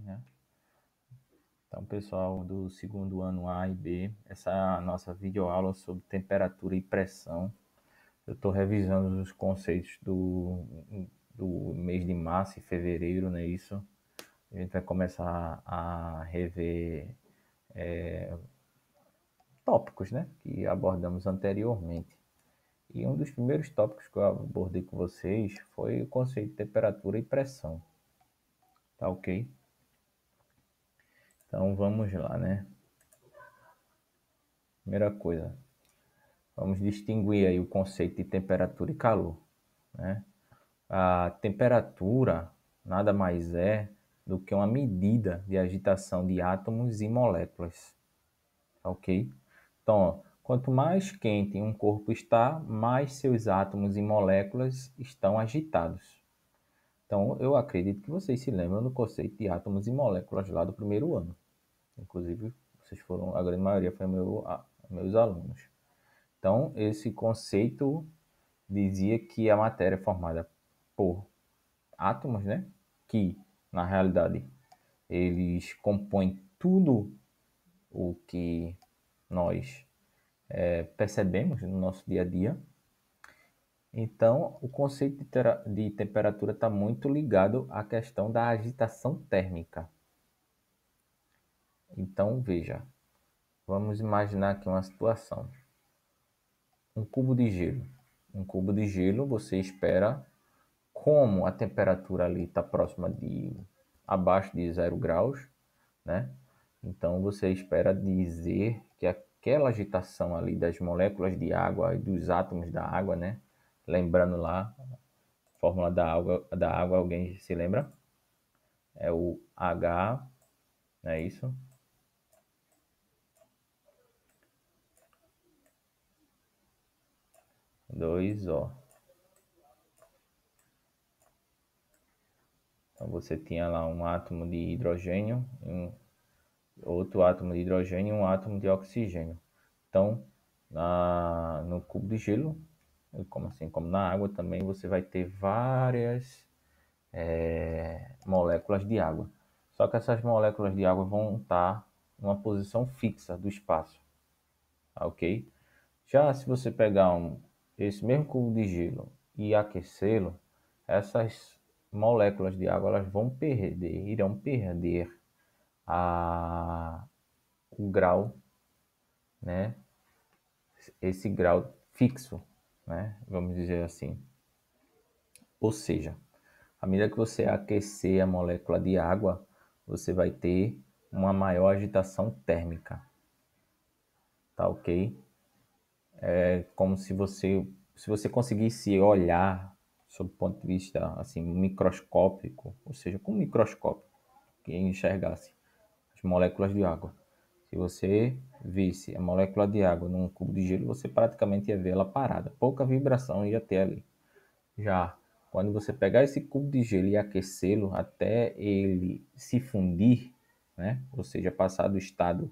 né? Então, pessoal do segundo ano A e B, essa é a nossa videoaula sobre temperatura e pressão. Eu estou revisando os conceitos do mês de março e fevereiro, não é isso? A gente vai começar a rever tópicos, né, que abordamos anteriormente. E um dos primeiros tópicos que eu abordei com vocês foi o conceito de temperatura e pressão. Tá ok? Então vamos lá, né? Primeira coisa, vamos distinguir aí o conceito de temperatura e calor, né? A temperatura nada mais é do que uma medida de agitação de átomos e moléculas, tá ok? Então, ó, quanto mais quente um corpo está, mais seus átomos e moléculas estão agitados. Então, eu acredito que vocês se lembram do conceito de átomos e moléculas lá do primeiro ano. Inclusive, vocês foram, a grande maioria foi meus alunos. Então, esse conceito dizia que a matéria é formada por átomos, né? Que, na realidade, eles compõem tudo o que nós percebemos no nosso dia a dia. Então, o conceito de temperatura está muito ligado à questão da agitação térmica. Então, veja, vamos imaginar aqui uma situação. Um cubo de gelo. Um cubo de gelo, você espera, como a temperatura ali está próxima de abaixo de 0 graus, né? Então, você espera dizer que aquela agitação ali das moléculas de água e dos átomos da água, né? Lembrando lá, a fórmula da água, alguém se lembra? É o H, não é isso? Dois O. Então, você tinha lá um átomo de hidrogênio, outro átomo de hidrogênio e um átomo de oxigênio. Então, no cubo de gelo, como na água também, você vai ter várias moléculas de água. Só que essas moléculas de água vão estar numa posição fixa do espaço, tá ok? Já se você pegar esse mesmo cubo de gelo e aquecê-lo, essas moléculas de água elas irão perder o grau, né? Esse grau fixo, né? Vamos dizer assim. Ou seja, à medida que você aquecer a molécula de água, você vai ter uma maior agitação térmica, tá ok? É como se você conseguisse olhar sob o ponto de vista assim microscópico, ou seja, com um microscópio, que enxergasse as moléculas de água. Se você visse a molécula de água num cubo de gelo, você praticamente ia ver ela parada, pouca vibração ia ter ali. Já quando você pegar esse cubo de gelo e aquecê-lo até ele se fundir, né? Ou seja, passar do estado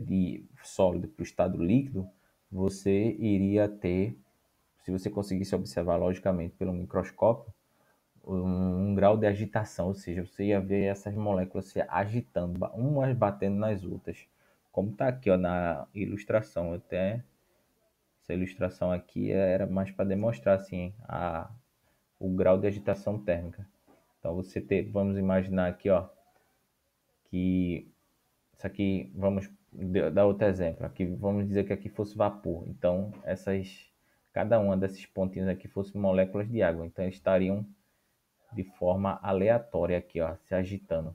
de sólido para o estado líquido, você iria ter, se você conseguisse observar logicamente pelo microscópio, um grau de agitação, ou seja, você ia ver essas moléculas se agitando, umas batendo nas outras, como está aqui ó, na ilustração. Até essa ilustração aqui era mais para demonstrar assim o grau de agitação térmica. Então vamos imaginar aqui ó, que isso aqui, vamos dar outro exemplo. Aqui, vamos dizer que aqui fosse vapor. Então, cada uma desses pontinhos aqui fosse moléculas de água. Então, eles estariam de forma aleatória aqui, ó, se agitando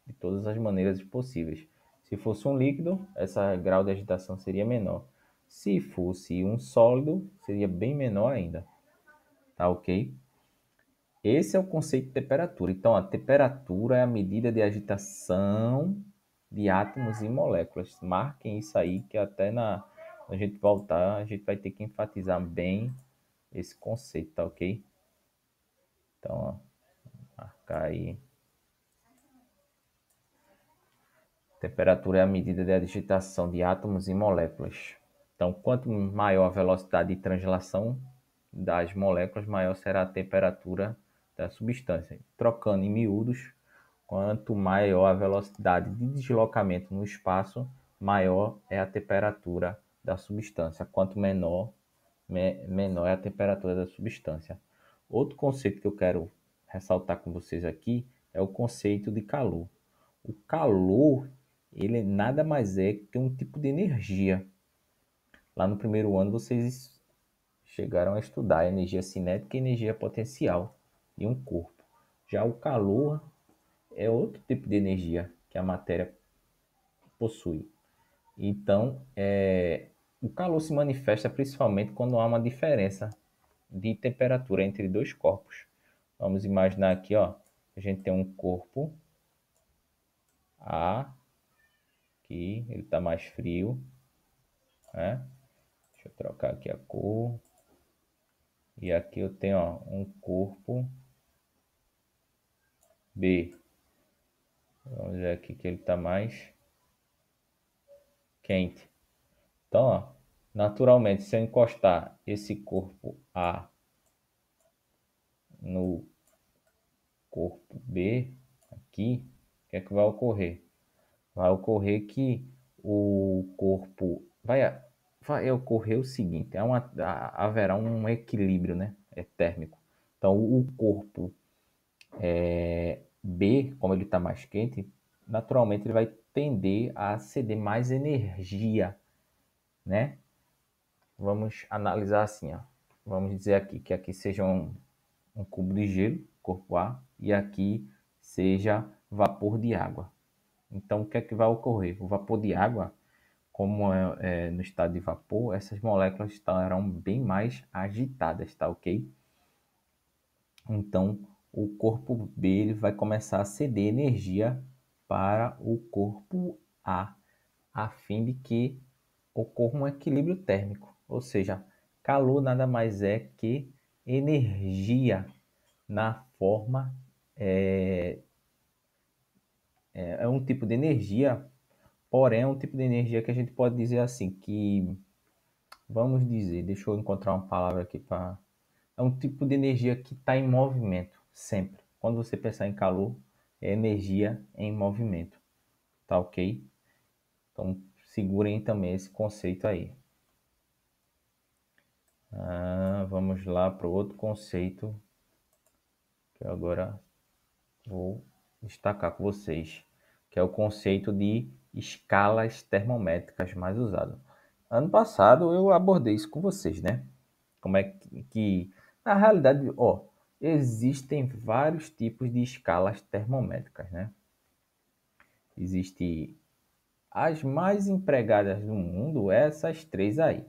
de todas as maneiras possíveis. Se fosse um líquido, esse grau de agitação seria menor. Se fosse um sólido, seria bem menor ainda. Tá ok? Esse é o conceito de temperatura. Então, a temperatura é a medida de agitação de átomos e moléculas. Marquem isso aí, que até quando a gente voltar, a gente vai ter que enfatizar bem esse conceito, tá ok? Então, ó, marcar aí. Temperatura é a medida de agitação de átomos e moléculas. Então, quanto maior a velocidade de translação das moléculas, maior será a temperatura da substância. Trocando em miúdos, quanto maior a velocidade de deslocamento no espaço, maior é a temperatura da substância. Quanto menor é a temperatura da substância. Outro conceito que eu quero ressaltar com vocês aqui é o conceito de calor. O calor, ele nada mais é que um tipo de energia. Lá no primeiro ano vocês chegaram a estudar energia cinética e energia potencial de um corpo. Já o calor é outro tipo de energia que a matéria possui. Então, o calor se manifesta principalmente quando há uma diferença de temperatura entre dois corpos. Vamos imaginar aqui, ó, a gente tem um corpo A, que ele está mais frio, né? Deixa eu trocar aqui a cor. E aqui eu tenho, ó, um corpo B. Vamos ver aqui que ele está mais quente. Então, ó, naturalmente, se eu encostar esse corpo A no corpo B, aqui, o que é que vai ocorrer? Vai ocorrer que o corpo vai ocorrer o seguinte, haverá um equilíbrio, né? Térmico. Então, o corpo B, como ele está mais quente, naturalmente ele vai tender a ceder mais energia, né? Vamos analisar assim, ó. Vamos dizer aqui que aqui seja um cubo de gelo, corpo A, e aqui seja vapor de água. Então, o que é que vai ocorrer? O vapor de água, como é no estado de vapor, essas moléculas estarão bem mais agitadas, tá ok? Então, o corpo B ele vai começar a ceder energia para o corpo a fim de que ocorra um equilíbrio térmico. Ou seja, calor nada mais é que energia na forma é um tipo de energia, porém é um tipo de energia que a gente pode dizer assim, que vamos dizer, deixa eu encontrar uma palavra aqui para. É um tipo de energia que está em movimento, sempre. Quando você pensar em calor, é energia em movimento, tá ok? Então segurem também esse conceito aí. Vamos lá para o outro conceito que eu agora vou destacar com vocês, que é o conceito de escalas termométricas mais usado. Ano passado eu abordei isso com vocês, né? Como é que na realidade, ó, existem vários tipos de escalas termométricas, né? Existem as mais empregadas no mundo, essas três aí.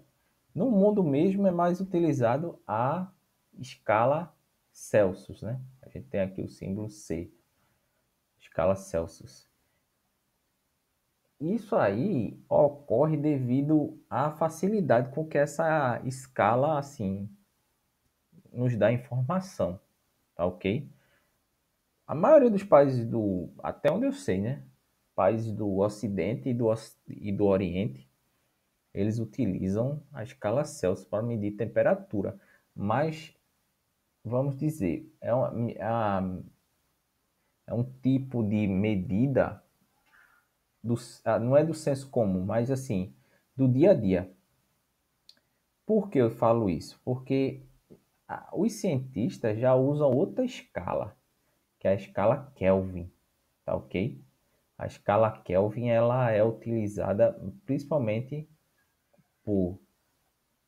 No mundo mesmo é mais utilizado a escala Celsius, né? A gente tem aqui o símbolo C, escala Celsius. Isso aí ocorre devido à facilidade com que essa escala assim nos dá informação, tá ok? A maioria dos países até onde eu sei, né? Países do Ocidente e do Oriente, eles utilizam a escala Celsius para medir temperatura, mas vamos dizer, é um tipo de medida não é do senso comum, mas assim, do dia a dia. Por que eu falo isso? Porque os cientistas já usam outra escala, que é a escala Kelvin, tá ok? A escala Kelvin ela é utilizada principalmente por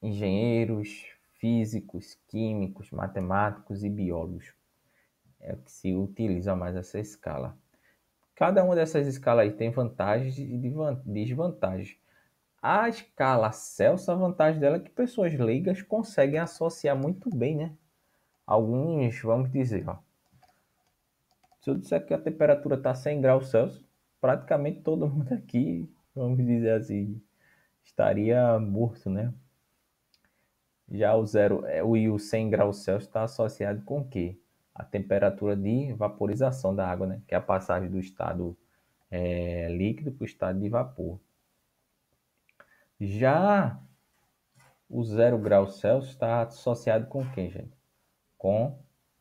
engenheiros, físicos, químicos, matemáticos e biólogos. É o que se utiliza mais essa escala. Cada uma dessas escalas aí tem vantagens e desvantagens. A escala Celsius, a vantagem dela é que pessoas leigas conseguem associar muito bem, né? Alguns, vamos dizer, ó, se eu disser que a temperatura está 100 graus Celsius, praticamente todo mundo aqui, vamos dizer assim, estaria morto, né? Já o 100 graus Celsius está associado com o quê? A temperatura de vaporização da água, né? Que é a passagem do estado líquido para o estado de vapor. Já o 0 graus Celsius está associado com quem, gente? Com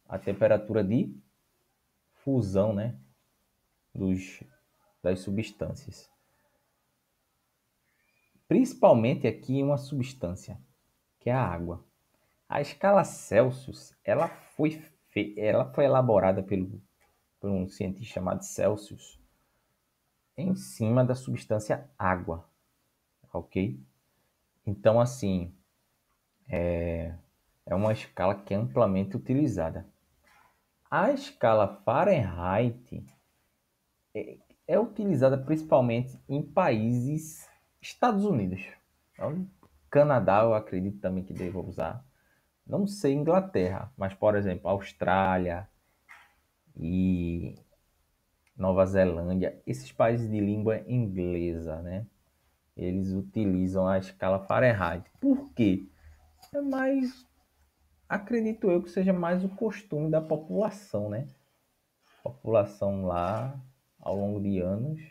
a temperatura de fusão, né, das substâncias. Principalmente aqui uma substância, que é a água. A escala Celsius, ela foi elaborada por um cientista chamado Celsius em cima da substância água, ok? Então, assim, é uma escala que é amplamente utilizada. A escala Fahrenheit é utilizada principalmente em países Estados Unidos. Então, Canadá, eu acredito também que deva usar. Não sei Inglaterra, mas, por exemplo, Austrália e Nova Zelândia, esses países de língua inglesa, né? Eles utilizam a escala Fahrenheit. Por quê? É mais, acredito eu que seja mais o costume da população, né? A população lá, ao longo de anos,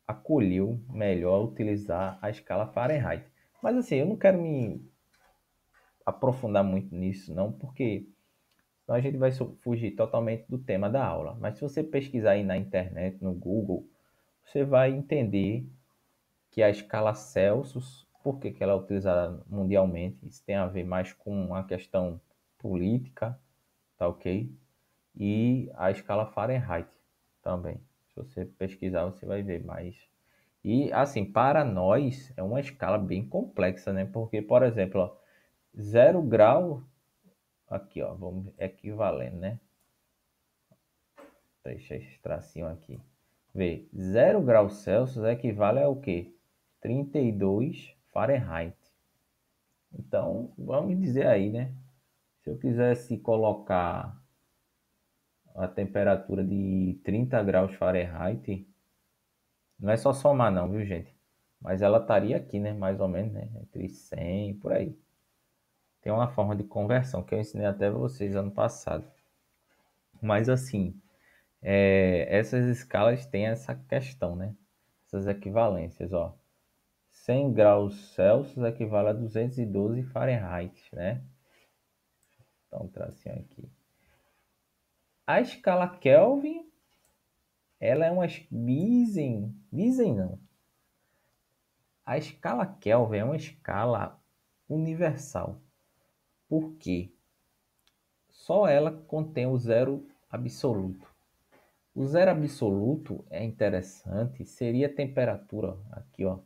acolheu melhor utilizar a escala Fahrenheit. Mas assim, eu não quero me aprofundar muito nisso, não, porque senão a gente vai fugir totalmente do tema da aula. Mas se você pesquisar aí na internet, no Google, você vai entender que a escala Celsius, por que ela é utilizada mundialmente? Isso tem a ver mais com a questão política, tá ok? E a escala Fahrenheit também. Se você pesquisar, você vai ver mais. E assim, para nós é uma escala bem complexa, né? Porque, por exemplo, ó, 0 grau, aqui, ó, vamos equivalendo, né? Deixa esse tracinho aqui. Vê, 0 graus Celsius equivale a o quê? 32 Fahrenheit. Então, vamos dizer aí, né? Se eu quisesse colocar a temperatura de 30 graus Fahrenheit, não é só somar não, viu, gente? Mas ela estaria aqui, né? Mais ou menos, né? Entre 100, por aí. Tem uma forma de conversão que eu ensinei até vocês ano passado. Mas assim, essas escalas têm essa questão, né? Essas equivalências, ó. 100 graus Celsius equivale a 212 Fahrenheit, né? Então, um tracinho aqui. A escala Kelvin, ela é uma... Dizem não. A escala Kelvin é uma escala universal. Por quê? Só ela contém o zero absoluto. O zero absoluto é interessante, seria a temperatura, aqui ó,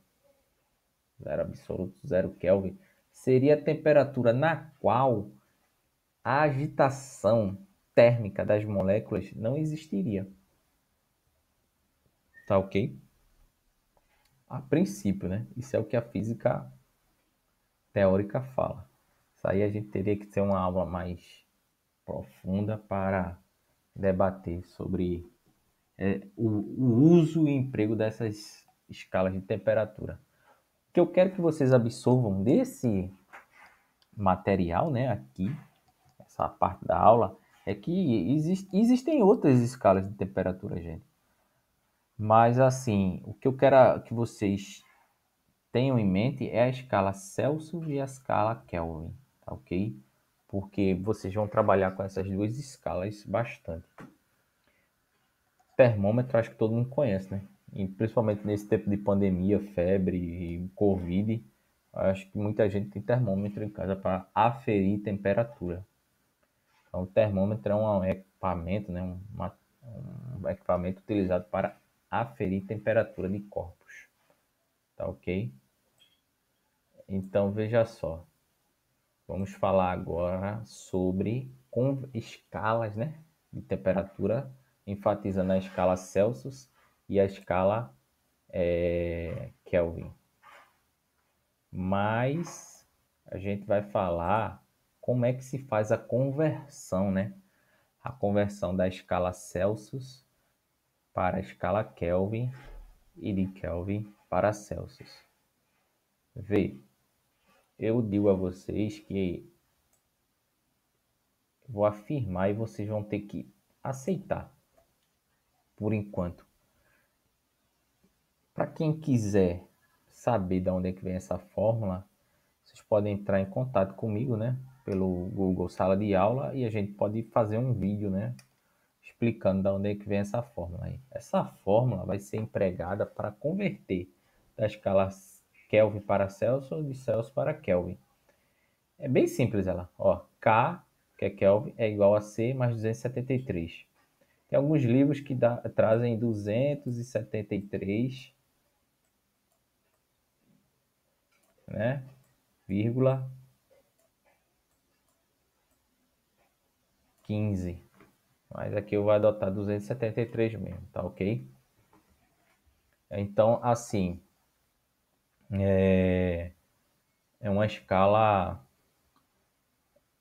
zero absoluto, zero Kelvin, seria a temperatura na qual a agitação térmica das moléculas não existiria. Tá ok? A princípio, né? Isso é o que a física teórica fala. Isso aí a gente teria que ter uma aula mais profunda para debater sobre o uso e emprego dessas escalas de temperatura. O que eu quero que vocês absorvam desse material, né, aqui, essa parte da aula, é que existem outras escalas de temperatura, gente. Mas, assim, o que eu quero que vocês tenham em mente é a escala Celsius e a escala Kelvin, tá ok? Porque vocês vão trabalhar com essas duas escalas bastante. Termômetro, acho que todo mundo conhece, né? E principalmente nesse tempo de pandemia, febre e Covid, acho que muita gente tem termômetro em casa para aferir temperatura. Então, o termômetro é um equipamento, né? Um equipamento utilizado para aferir temperatura de corpos. Tá ok? Então, veja só. Vamos falar agora sobre escalas, né, de temperatura, enfatizando a escala Celsius e a escala Kelvin. Mas a gente vai falar como é que se faz a conversão, né? A conversão da escala Celsius para a escala Kelvin e de Kelvin para Celsius. Vê, eu digo a vocês que vou afirmar e vocês vão ter que aceitar por enquanto. Para quem quiser saber de onde é que vem essa fórmula, vocês podem entrar em contato comigo, né? pelo Google Sala de Aula e a gente pode fazer um vídeo, né, explicando de onde é que vem essa fórmula aí. Essa fórmula vai ser empregada para converter da escala Kelvin para Celsius ou de Celsius para Kelvin. É bem simples ela. Ó, K, que é Kelvin, é igual a C mais 273. Tem alguns livros que trazem 273, né, vírgula 15. Mas aqui eu vou adotar 273 mesmo, tá ok? Então, assim, é uma escala,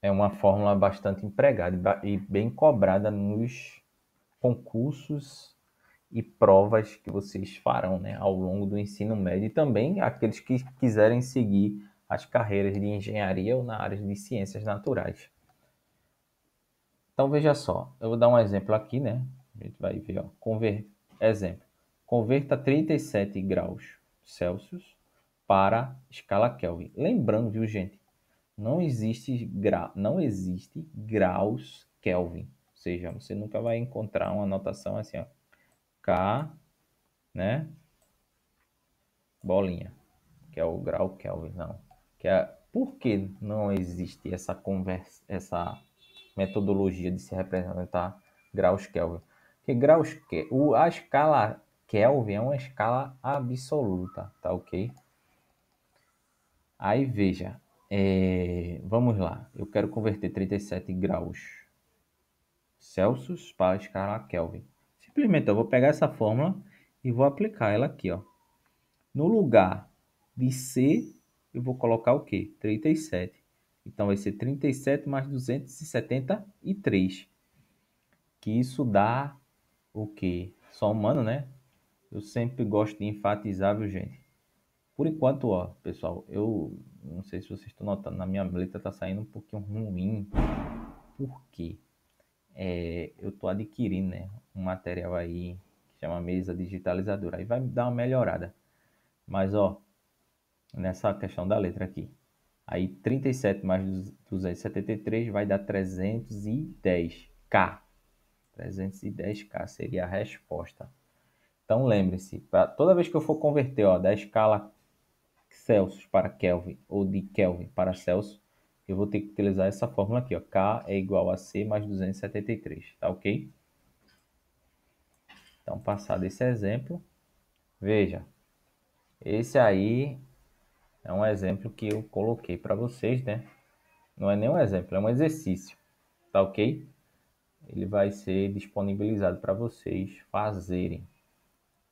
é uma fórmula bastante empregada e bem cobrada nos concursos e provas que vocês farão, né, ao longo do ensino médio e também aqueles que quiserem seguir as carreiras de engenharia ou na área de ciências naturais. Então veja só, eu vou dar um exemplo aqui, né? A gente vai ver, ó, exemplo. Converta 37 graus Celsius para escala Kelvin. Lembrando, viu, gente? Não existe graus Kelvin. Ou seja, você nunca vai encontrar uma anotação assim, ó. K, né? Bolinha, que é o grau Kelvin, não. Por que não existe essa metodologia de se representar graus Kelvin? Porque a escala Kelvin é uma escala absoluta, tá ok? Aí veja, vamos lá, eu quero converter 37 graus Celsius para a escala Kelvin. Simplesmente eu vou pegar essa fórmula e vou aplicar ela aqui, ó. No lugar de C, eu vou colocar o quê? 37. Então vai ser 37 mais 273. Que isso dá o quê? Somando, né? Eu sempre gosto de enfatizar, viu, gente? Por enquanto, ó, pessoal, eu não sei se vocês estão notando, na minha letra tá saindo um pouquinho ruim. Por quê? Eu tô adquirindo, né, um material aí que chama mesa digitalizadora. Aí vai me dar uma melhorada. Mas, ó, nessa questão da letra aqui. Aí 37 mais 273 vai dar 310K. 310K seria a resposta. Então lembre-se, toda vez que eu for converter, ó, da escala Celsius para Kelvin ou de Kelvin para Celsius, eu vou ter que utilizar essa fórmula aqui, ó. K é igual a C mais 273, tá ok? Então, passado esse exemplo, veja, esse aí é um exemplo que eu coloquei para vocês, né? Não é nem um exemplo, é um exercício, tá ok? Ele vai ser disponibilizado para vocês fazerem.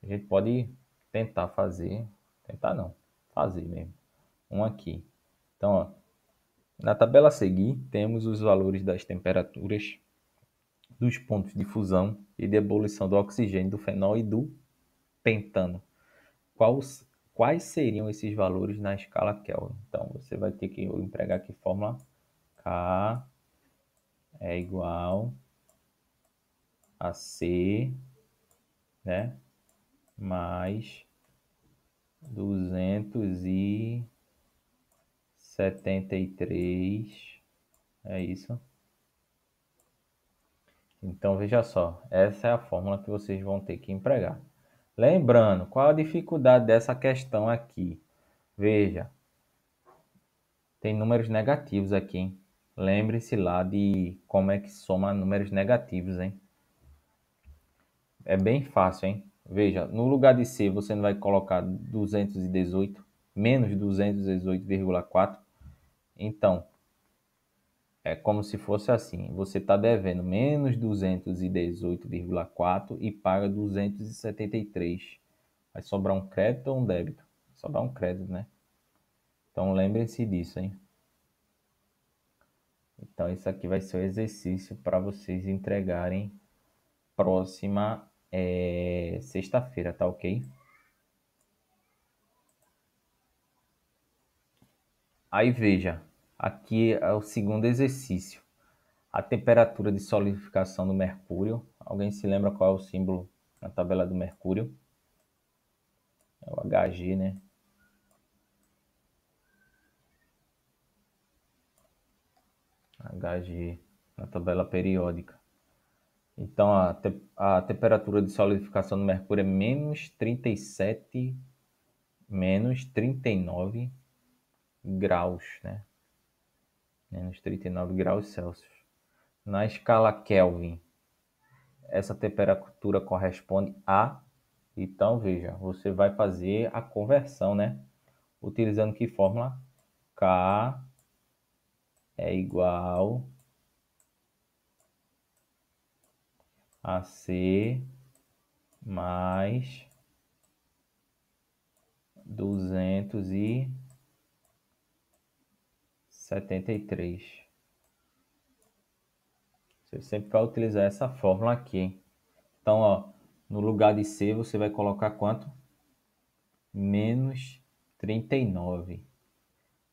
A gente pode tentar fazer, tentar não, fazer mesmo, um aqui. Então, ó, na tabela a seguir, temos os valores das temperaturas, dos pontos de fusão e de ebulição do oxigênio, do fenol e do pentano. Quais seriam esses valores na escala Kelvin? Então, você vai ter que empregar aqui fórmula K é igual a C, né, mais 273, é isso. Então, veja só, essa é a fórmula que vocês vão ter que empregar. Lembrando, qual a dificuldade dessa questão aqui? Veja, tem números negativos aqui, hein? Lembre-se lá de como é que soma números negativos, hein? É bem fácil, hein? Veja, no lugar de C, você não vai colocar 218, menos 218,4. Então, é como se fosse assim, você está devendo menos 218,4 e paga 273. Vai sobrar um crédito ou um débito? Vai sobrar um crédito, né? Então lembrem-se disso, hein? Então isso aqui vai ser o exercício para vocês entregarem próxima sexta-feira, tá ok? Aí veja, aqui é o segundo exercício. A temperatura de solidificação do mercúrio. Alguém se lembra qual é o símbolo na tabela do mercúrio? É o Hg, né? Hg, na tabela periódica. Então, a temperatura de solidificação do mercúrio é menos 37, menos 39 graus, né? Menos 39 graus Celsius. Na escala Kelvin, essa temperatura corresponde a... Então, veja, você vai fazer a conversão, né? Utilizando que fórmula? K é igual a C mais 273. Você sempre vai utilizar essa fórmula aqui, hein? Então, ó, no lugar de C, você vai colocar quanto? Menos 39.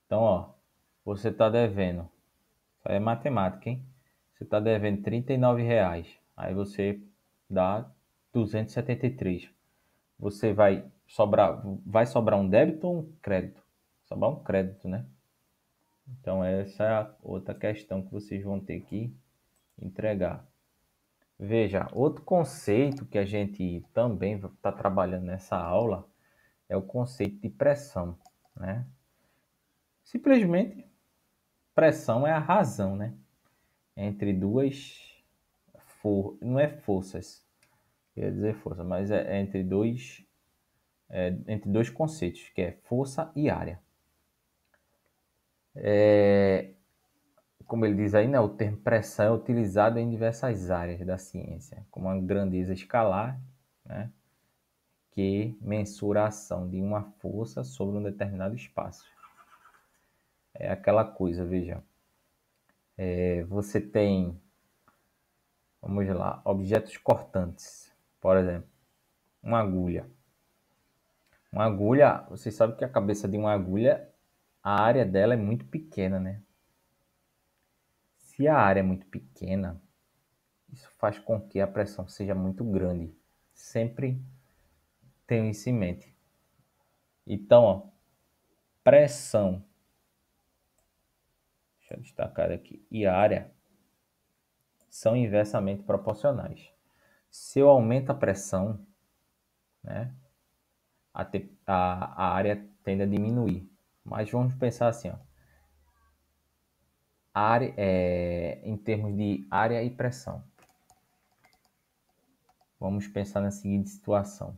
Então, ó, você está devendo. Isso aí é matemática, hein? Você está devendo R$ 39. Aí você dá 273. Você vai sobrar um débito ou um crédito? Sobrar um crédito, né? Então, essa é a outra questão que vocês vão ter que entregar. Veja, outro conceito que a gente também está trabalhando nessa aula é o conceito de pressão, né? Simplesmente, pressão é a razão, né? Entre duas não é forças, quer dizer força, mas é entre dois conceitos, que é força e área. Como ele diz aí, né, o termo pressão é utilizado em diversas áreas da ciência, como a grandeza escalar, né, que mensura a ação de uma força sobre um determinado espaço. É aquela coisa, veja, você tem, vamos lá, objetos cortantes, por exemplo, uma agulha. Uma agulha, vocês sabem que a cabeça de uma agulha, a área dela é muito pequena, né? Se a área é muito pequena, isso faz com que a pressão seja muito grande. Sempre tenho isso em mente. Então, ó, pressão, deixa eu destacar aqui, e área são inversamente proporcionais. Se eu aumento a pressão, né, a área tende a diminuir. Mas vamos pensar assim, ó, área, em termos de área e pressão. Vamos pensar na seguinte situação.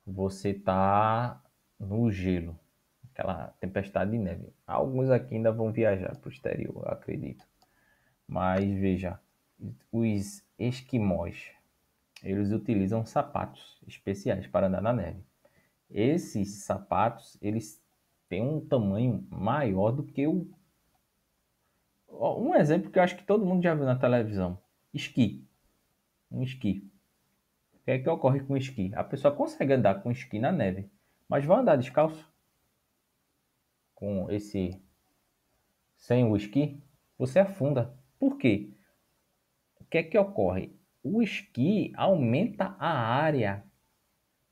Você está no gelo, aquela tempestade de neve. Alguns aqui ainda vão viajar para o exterior, eu acredito. Mas veja, os esquimós, eles utilizam sapatos especiais para andar na neve. Esses sapatos, eles têm um tamanho maior do que o... Um exemplo que eu acho que todo mundo já viu na televisão. Esqui. Um esqui. O que é que ocorre com o esqui? A pessoa consegue andar com esqui na neve, mas vai andar descalço com esse sem o esqui? Você afunda. Por quê? O que é que ocorre? O esqui aumenta a área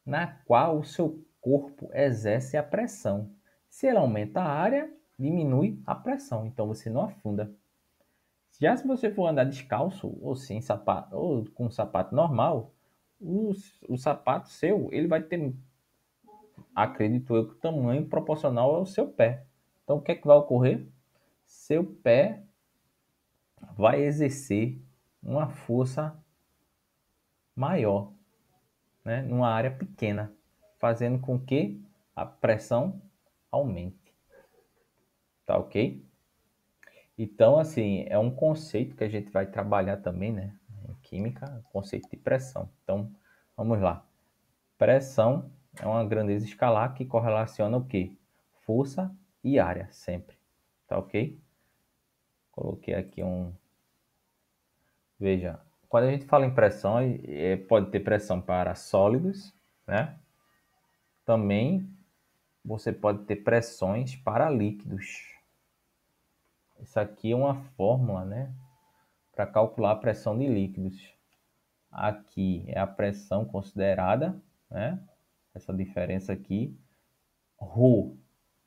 na qual o seu corpo exerce a pressão. Se ele aumenta a área, diminui a pressão, então você não afunda. Já se você for andar descalço ou sem sapato ou com um sapato normal, o sapato seu ele vai ter, acredito eu, que o tamanho proporcional ao seu pé. Então o que é que vai ocorrer? Seu pé vai exercer uma força maior, né, numa área pequena, fazendo com que a pressão aumente. Tá ok? Então, assim, é um conceito que a gente vai trabalhar também, né? Em química, conceito de pressão. Então, vamos lá. Pressão é uma grandeza escalar que correlaciona o quê? Força e área, sempre. Tá ok? Coloquei aqui um... Veja, quando a gente fala em pressão, pode ter pressão para sólidos, né? Também você pode ter pressões para líquidos. Isso aqui é uma fórmula, né, para calcular a pressão de líquidos. Aqui é a pressão considerada, né? Essa diferença aqui. Rho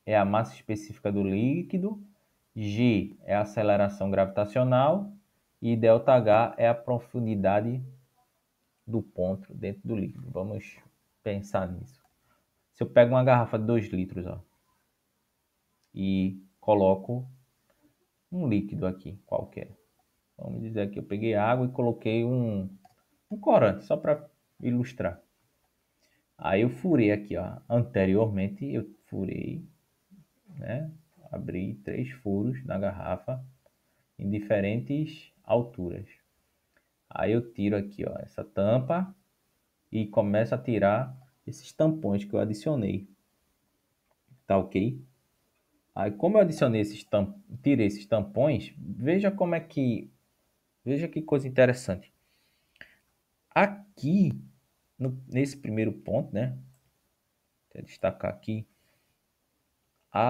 é a massa específica do líquido G é a aceleração gravitacional e ΔH é a profundidade do ponto dentro do líquido. Vamos pensar nisso. Se eu pego uma garrafa de 2 litros, ó, e coloco um líquido aqui, qualquer. Vamos dizer que eu peguei água e coloquei um corante, só para ilustrar. Aí eu furei aqui, ó. Anteriormente eu furei, né? Abri 3 furos na garrafa em diferentes alturas. Aí eu tiro aqui, ó, essa tampa e começo a tirar esses tampões que eu adicionei. Tá ok? Aí como eu adicionei tirei esses tampões, veja que coisa interessante. Aqui, nesse primeiro ponto, né? Vou destacar aqui, a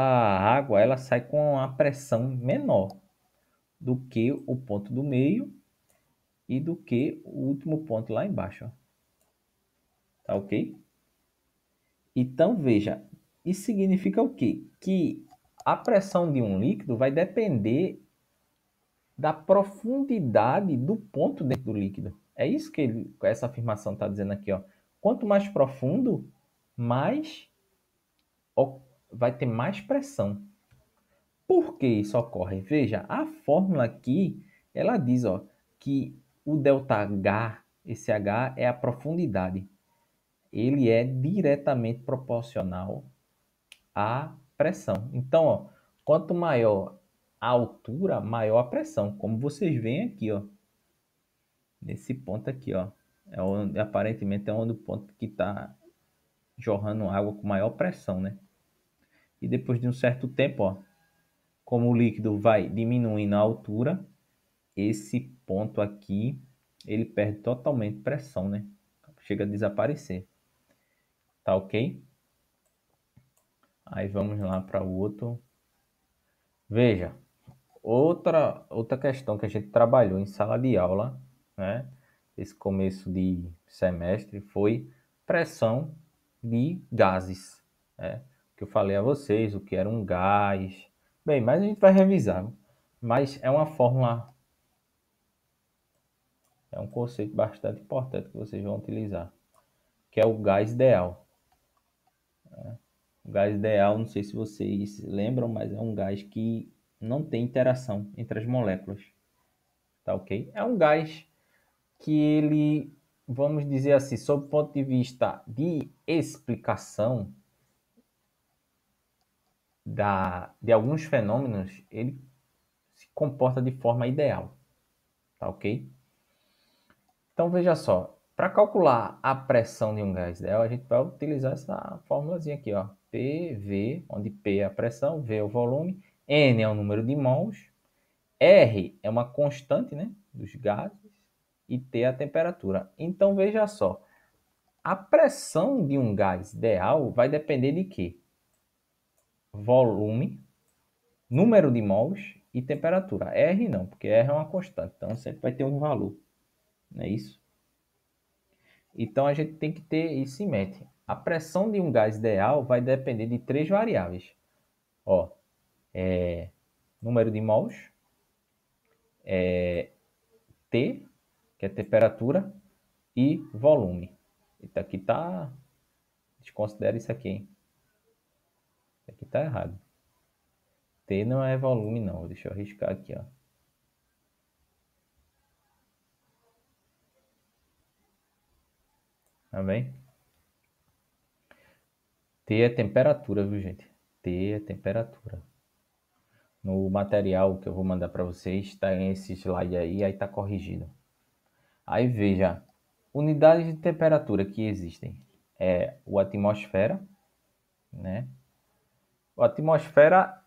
água ela sai com uma pressão menor do que o ponto do meio e do que o último ponto lá embaixo. Ó. Tá ok? Então veja, isso significa o quê? Que a pressão de um líquido vai depender da profundidade do ponto dentro do líquido. É isso que essa afirmação está dizendo aqui. Ó. Quanto mais profundo, mais vai ter mais pressão. Por que isso ocorre? Veja, a fórmula aqui, ela diz ó, que o ΔH, esse H é a profundidade. Ele é diretamente proporcional à pressão. Então, ó, quanto maior a altura, maior a pressão. Como vocês veem aqui, ó, nesse ponto aqui, ó, aparentemente é onde o ponto que está jorrando água com maior pressão, né? E depois de um certo tempo, ó, como o líquido vai diminuindo a altura, esse ponto aqui, ele perde totalmente pressão, né? Chega a desaparecer. Tá ok? Aí vamos lá para o outro. Veja, outra questão que a gente trabalhou em sala de aula, né? Esse começo de semestre foi pressão de gases, né? Que eu falei a vocês, o que era um gás. Bem, mas a gente vai revisar. Mas é uma fórmula, é um conceito bastante importante que vocês vão utilizar, que é o gás ideal. O gás ideal, não sei se vocês lembram, mas é um gás que não tem interação entre as moléculas. Tá ok? É um gás que ele, vamos dizer assim, sob o ponto de vista de explicação de alguns fenômenos, ele se comporta de forma ideal. Tá ok? Então veja só, para calcular a pressão de um gás ideal, a gente vai utilizar essa formulazinha aqui, ó. PV, onde P é a pressão, V é o volume, N é o número de mols, R é uma constante, né, dos gases e T é a temperatura. Então veja só, a pressão de um gás ideal vai depender de quê? Volume, número de mols e temperatura. R não, porque R é uma constante, então sempre vai ter um valor, não é isso? Então a gente tem que ter isso em mente. A pressão de um gás ideal vai depender de 3 variáveis. Ó, número de mols, T, que é temperatura, e volume. Então aqui tá. Desconsidera isso aqui, hein? Isso aqui tá errado. T não é volume, não. Deixa eu arriscar aqui, ó. Tá bem? T é temperatura, viu, gente? T é temperatura. No material que eu vou mandar para vocês, está esse slide aí tá corrigido. Aí veja, unidades de temperatura que existem. É o atmosfera, né? O atmosfera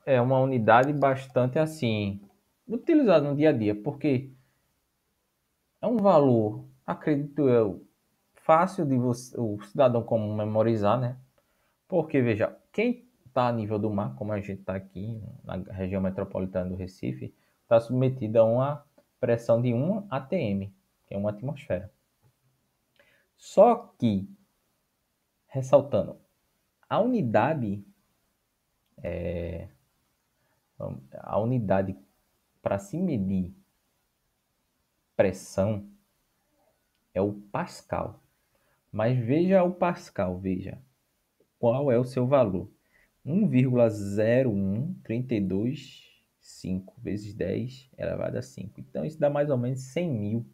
é uma unidade bastante assim, utilizada no dia a dia, porque é um valor, acredito eu, fácil de você, o cidadão comum memorizar, né? Porque, veja, quem está a nível do mar, como a gente está aqui na região metropolitana do Recife, está submetido a uma pressão de 1 atm, que é uma atmosfera. Só que, ressaltando, a unidade A unidade para se medir pressão é o Pascal. Mas veja o Pascal, veja qual é o seu valor. 1,01325 vezes 10 elevado a 5. Então, isso dá mais ou menos 100 mil.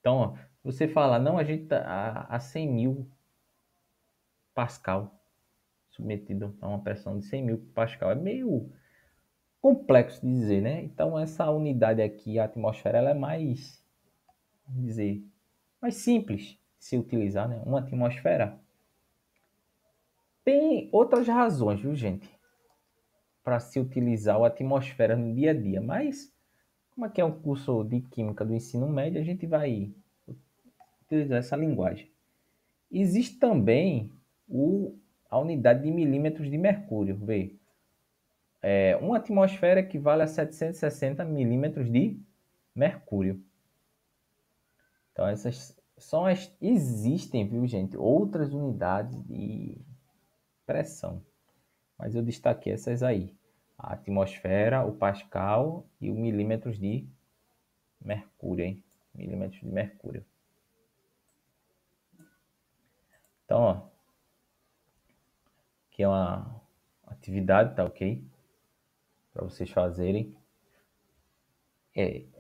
Então, ó, você fala, não, a gente tá a 100 mil Pascal, submetido a uma pressão de 100 mil Pascal. É meio complexo de dizer, né? Então, essa unidade aqui, a atmosfera, ela é mais, vamos dizer, mais simples de se utilizar, né? Uma atmosfera. Tem outras razões, viu, gente, para se utilizar a atmosfera no dia a dia, mas como aqui é um curso de Química do ensino médio, a gente vai utilizar essa linguagem. Existe também a unidade de milímetros de mercúrio. Vê, uma atmosfera equivale a 760 milímetros de mercúrio. Então, essas são as... Existem, viu, gente, outras unidades de pressão. Mas eu destaquei essas aí. A atmosfera, o Pascal e o milímetros de mercúrio, hein? Milímetros de mercúrio. Então, ó, aqui é uma atividade, tá ok? Para vocês fazerem.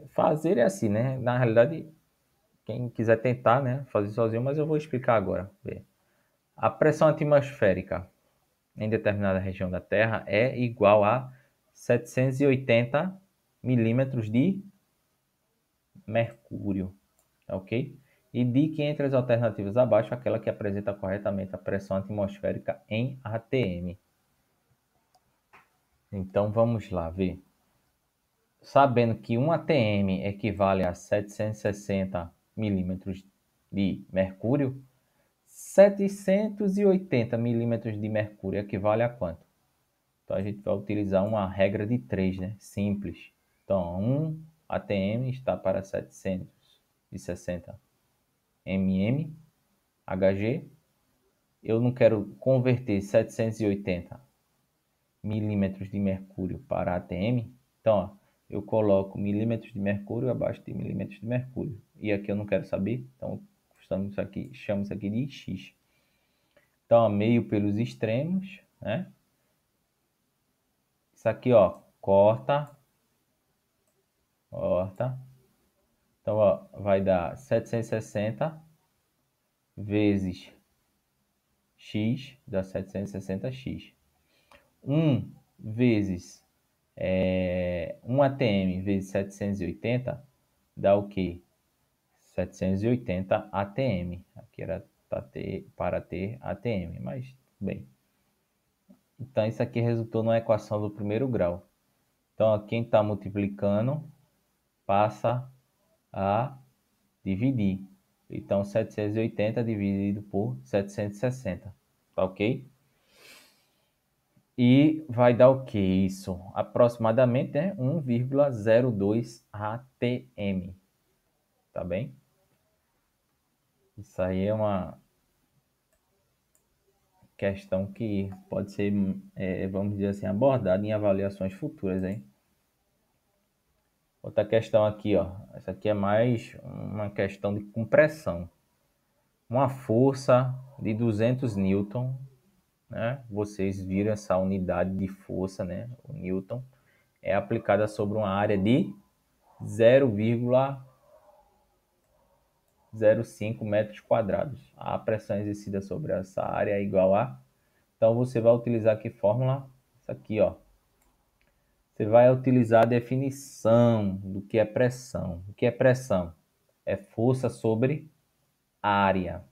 Fazer é assim, né? Na realidade, quem quiser tentar, né, fazer sozinho, mas eu vou explicar agora. Vê. A pressão atmosférica em determinada região da Terra é igual a 780 milímetros de mercúrio, tá ok? Indique entre as alternativas abaixo aquela que apresenta corretamente a pressão atmosférica em ATM. Então vamos lá ver. Sabendo que 1 atm equivale a 760 milímetros de mercúrio, 780 milímetros de mercúrio equivale a quanto? Então a gente vai utilizar uma regra de 3, né? Simples. Então 1 atm está para 760 mm Hg. Eu não quero converter 780 milímetros de mercúrio para atm. Então, ó, eu coloco milímetros de mercúrio abaixo de milímetros de mercúrio. E aqui eu não quero saber, então chamo isso aqui de X. Então, ó, meio pelos extremos, né? Isso aqui, ó, corta. Então, ó, vai dar 760 vezes X, dá 760X. 1 vezes 1 atm vezes 780 dá o quê? 780 atm. Aqui era para ter atm, mas bem. Então, isso aqui resultou numa equação do primeiro grau. Então, quem está multiplicando passa a dividir. Então, 780 dividido por 760. Tá ok? E vai dar o que isso? Aproximadamente, né? 1,02 atm. Tá bem? Isso aí é uma questão que pode ser, vamos dizer assim, abordada em avaliações futuras, hein? Outra questão aqui, ó. Essa aqui é mais uma questão de compressão. Uma força de 200 newton, né? Vocês viram essa unidade de força, né? O newton é aplicada sobre uma área de 0,05 metros quadrados. A pressão exercida sobre essa área é igual a... Então, você vai utilizar que fórmula? Isso aqui, ó. Você vai utilizar a definição do que é pressão. O que é pressão? É força sobre área.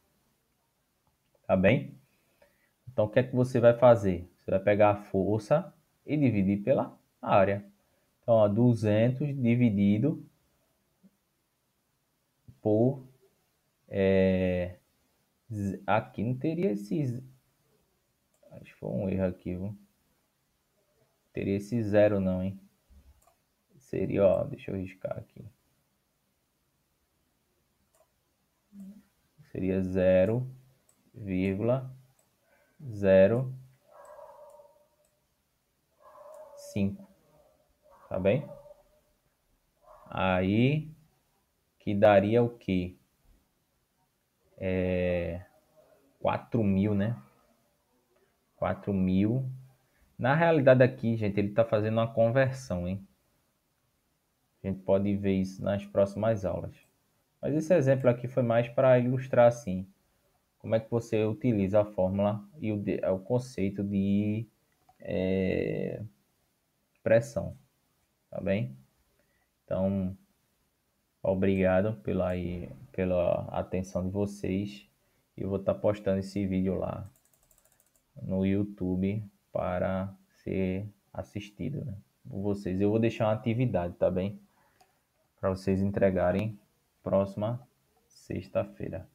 Tá bem? Então, o que é que você vai fazer? Você vai pegar a força e dividir pela área. Então, ó, 200 dividido por... aqui não teria esses... Acho que foi um erro aqui, viu? Teria esse zero não, hein? Seria, ó, deixa eu riscar aqui. Seria 0,05 5, tá bem? Aí que daria o quê? 4.000, né? 4.000. Na realidade aqui, gente, ele está fazendo uma conversão, hein? A gente pode ver isso nas próximas aulas. Mas esse exemplo aqui foi mais para ilustrar assim, como é que você utiliza a fórmula e o conceito de pressão, tá bem? Então, obrigado pela atenção de vocês. Eu vou estar postando esse vídeo lá no YouTube para ser assistido, né, por vocês. Eu vou deixar uma atividade, tá bem? Para vocês entregarem próxima sexta-feira.